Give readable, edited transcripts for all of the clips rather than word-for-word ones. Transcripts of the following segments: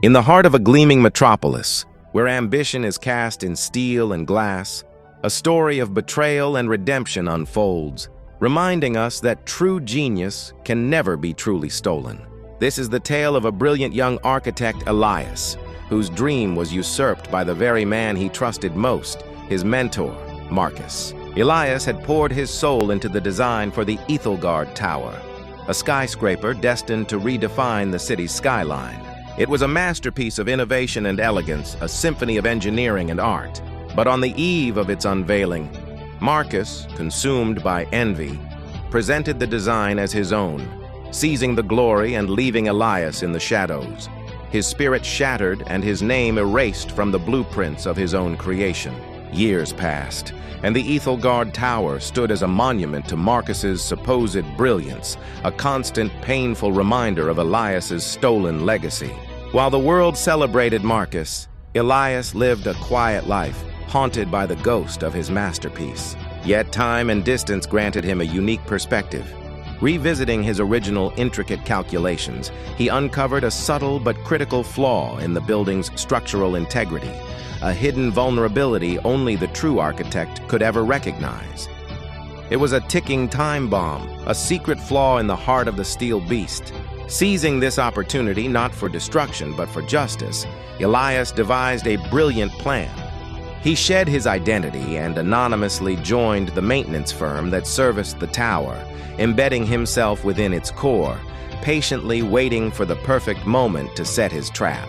In the heart of a gleaming metropolis, where ambition is cast in steel and glass, a story of betrayal and redemption unfolds, reminding us that true genius can never be truly stolen. This is the tale of a brilliant young architect, Elias, whose dream was usurped by the very man he trusted most, his mentor, Marcus. Elias had poured his soul into the design for the Ethelgard Tower, a skyscraper destined to redefine the city's skyline. It was a masterpiece of innovation and elegance, a symphony of engineering and art. But on the eve of its unveiling, Marcus, consumed by envy, presented the design as his own, seizing the glory and leaving Elias in the shadows. His spirit shattered and his name erased from the blueprints of his own creation. Years passed, and the Ethelgard Tower stood as a monument to Marcus's supposed brilliance, a constant, painful reminder of Elias's stolen legacy. While the world celebrated Marcus, Elias lived a quiet life, haunted by the ghost of his masterpiece. Yet time and distance granted him a unique perspective. Revisiting his original intricate calculations, he uncovered a subtle but critical flaw in the building's structural integrity, a hidden vulnerability only the true architect could ever recognize. It was a ticking time bomb, a secret flaw in the heart of the steel beast. Seizing this opportunity not for destruction but for justice, Elias devised a brilliant plan. He shed his identity and anonymously joined the maintenance firm that serviced the tower, embedding himself within its core, patiently waiting for the perfect moment to set his trap.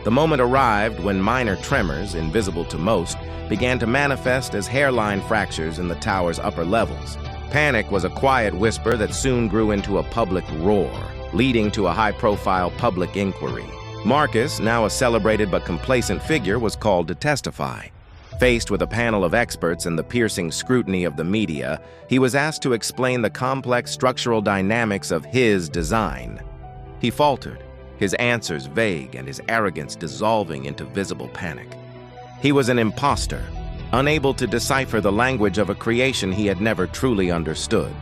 The moment arrived when minor tremors, invisible to most, began to manifest as hairline fractures in the tower's upper levels. Panic was a quiet whisper that soon grew into a public roar, leading to a high-profile public inquiry. Marcus, now a celebrated but complacent figure, was called to testify. Faced with a panel of experts and the piercing scrutiny of the media, he was asked to explain the complex structural dynamics of his design. He faltered, his answers vague and his arrogance dissolving into visible panic. He was an imposter, unable to decipher the language of a creation he had never truly understood.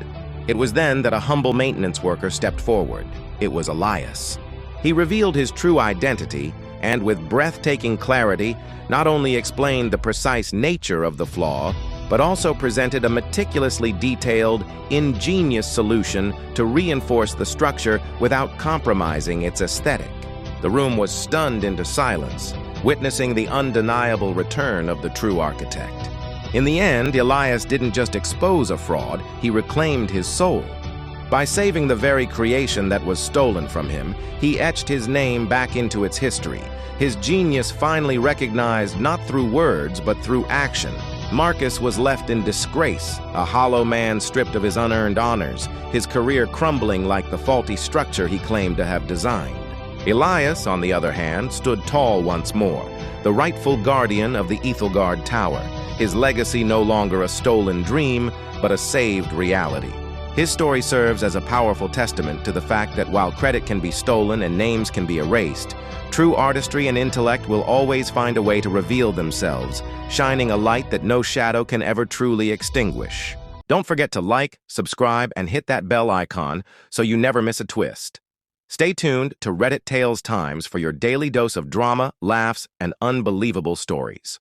It was then that a humble maintenance worker stepped forward. It was Elias. He revealed his true identity and, with breathtaking clarity, not only explained the precise nature of the flaw, but also presented a meticulously detailed, ingenious solution to reinforce the structure without compromising its aesthetic. The room was stunned into silence, witnessing the undeniable return of the true architect. In the end, Elias didn't just expose a fraud, he reclaimed his soul. By saving the very creation that was stolen from him, he etched his name back into its history, his genius finally recognized not through words but through action. Marcus was left in disgrace, a hollow man stripped of his unearned honors, his career crumbling like the faulty structure he claimed to have designed. Elias, on the other hand, stood tall once more, the rightful guardian of the Ethelgard Tower, his legacy no longer a stolen dream, but a saved reality. His story serves as a powerful testament to the fact that while credit can be stolen and names can be erased, true artistry and intellect will always find a way to reveal themselves, shining a light that no shadow can ever truly extinguish. Don't forget to like, subscribe, and hit that bell icon so you never miss a twist. Stay tuned to Reddit Tales Times for your daily dose of drama, laughs, and unbelievable stories.